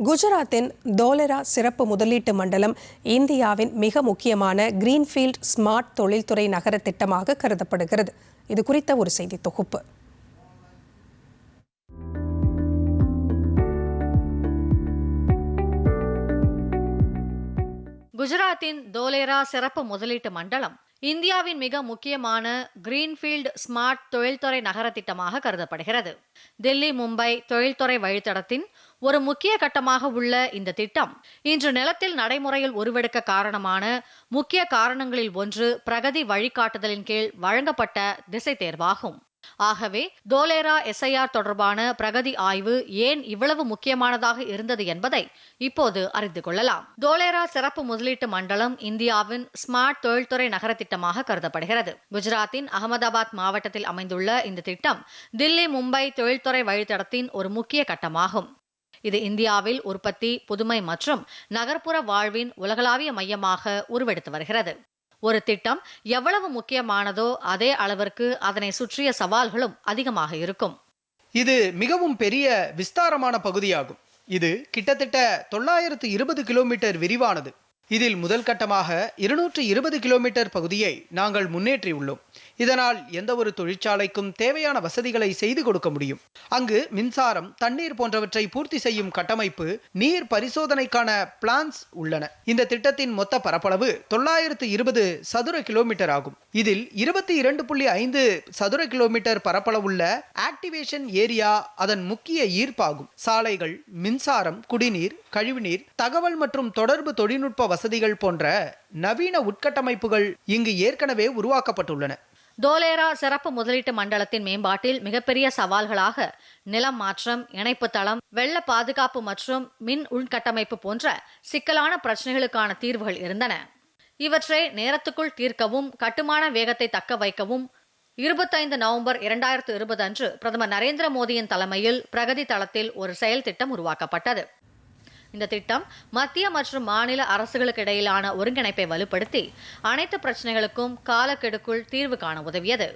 குஜராத்தின் தோலெரா சிறப்பு முதலீட்டு மண்டலம் இந்தியாவின் மிக முக்கியமான கிரீன்ஃபீல்ட் ஸ்மார்ட் தொழில்துறை நகர திட்டமாக கருதப்படுகிறது. இது குறித்த ஒரு செய்தி தொகுப்பு. குஜராத்தின் தோலேரா சிறப்பு முதலீட்டு மண்டலம் இந்தியாவின் மிக முக்கியமான கிரீன்ஃபீல்ட் ஸ்மார்ட் தொழில்துறை நகர திட்டமாக கருதப்படுகிறது. தில்லி மும்பை தொழில்துறை வழித்தடத்தின் ஒரு முக்கிய கட்டமாக உள்ள இந்த திட்டம் இன்று நிலத்தில் நடைமுறையில் உருவெடுக்க காரணமான முக்கிய காரணங்களில் ஒன்று பிரகதி வழிகாட்டுதலின் கீழ் வழங்கப்பட்ட திசை தேர்வாகும். ஆகவே தோலேரா SIR தொடர்பான பிரகதி ஆய்வு ஏன் இவ்வளவு முக்கியமானதாக இருந்தது என்பதை இப்போது அறிந்து கொள்ளலாம். தோலேரா சிறப்பு முதலீட்டு மண்டலம் இந்தியாவின் ஸ்மார்ட் தொழில்துறை நகர திட்டமாக கருதப்படுகிறது. குஜராத்தின் அகமதாபாத் மாவட்டத்தில் அமைந்துள்ள இந்த திட்டம் தில்லி மும்பை தொழில்துறை வழித்தடத்தின் ஒரு முக்கிய கட்டமாகும். இது இந்தியாவில் உற்பத்தி, புதுமை மற்றும் நகர்ப்புற வாழ்வின் உலகளாவிய மையமாக உருவெடுத்து வருகிறது. ஒரு திட்டம் எவ்வளவு முக்கியமானதோ அதே அளவிற்கு அதனை சுற்றிய சவால்களும் அதிகமாக இருக்கும். இது மிகவும் பெரிய விஸ்தாரமான பகுதியாகும். இது கிட்டத்தட்ட 920 கிலோமீட்டர் விரிவானது. இதில் முதல் கட்டமாக 220 கிலோமீட்டர் பகுதியை நாங்கள் முன்னேற்றியுள்ளோம். இதனால் எந்த ஒரு தொழிற்சாலைக்கும் தேவையான வசதிகளை செய்து கொடுக்க முடியும். அங்கு மின்சாரம், தண்ணீர் போன்றவற்றை பூர்த்தி செய்யும் கட்டமைப்பு, நீர் பரிசோதனைக்கான பிளான்ஸ் உள்ளன. இந்த திட்டத்தின் மொத்த பரப்பளவு 920 சதுர கிலோமீட்டர் ஆகும். இதில் 22.5 சதுர கிலோமீட்டர் பரப்பளவுள்ள ஆக்டிவேஷன் ஏரியா அதன் முக்கிய ஈர்ப்பாகும். சாலைகள், மின்சாரம், குடிநீர், கழிவுநீர், தகவல் மற்றும் தொடர்பு தொழில்நுட்ப வசதிகள் போன்ற நவீன உட்கட்டமைப்புகள் இங்கு ஏற்கனவே உருவாக்கப்பட்டுள்ளன. தோலேரா சிறப்பு முதலீட்டு மண்டலத்தின் மேம்பாட்டில் மிகப்பெரிய சவால்களாக நிலம் மாற்றம், இணைப்பு தளம், வெள்ள பாதுகாப்பு மற்றும் மின் உள்கட்டமைப்பு போன்ற சிக்கலான பிரச்சனைகளுக்கான தீர்வுகள் இருந்தன. இவற்றை நேரத்துக்குள் தீர்க்கவும் கட்டுமான வேகத்தை தக்க வைக்கவும் 25 நவம்பர் 2020 அன்று பிரதமர் நரேந்திர மோடியின் தலைமையில் பிரகதி தளத்தில் ஒரு செயல் திட்டம் உருவாக்கப்பட்டது. இந்த திட்டம் மத்திய மற்றும் மாநில அரசுகளுக்கு இடையிலான ஒருங்கிணைப்பை வலுப்படுத்தி அனைத்து பிரச்சனைகளுக்கும் காலக்கெடுக்குள் தீர்வு காண உதவியது.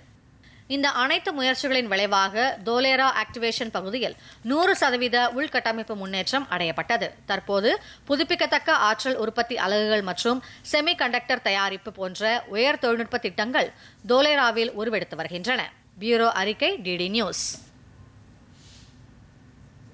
இந்த அனைத்து முயற்சிகளின் விளைவாக தோலேரா ஆக்டிவேஷன் பகுதியில் 100% உள்கட்டமைப்பு முன்னேற்றம் அடையப்பட்டது. தற்போது புதுப்பிக்கத்தக்க ஆற்றல் உற்பத்தி அலகுகள் மற்றும் செமி கண்டக்டர் தயாரிப்பு போன்ற உயர் தொழில்நுட்ப திட்டங்கள் தோலேராவில் உருவெடுத்து வருகின்றன. பியூரோ அறிக்கை, DD நியூஸ்.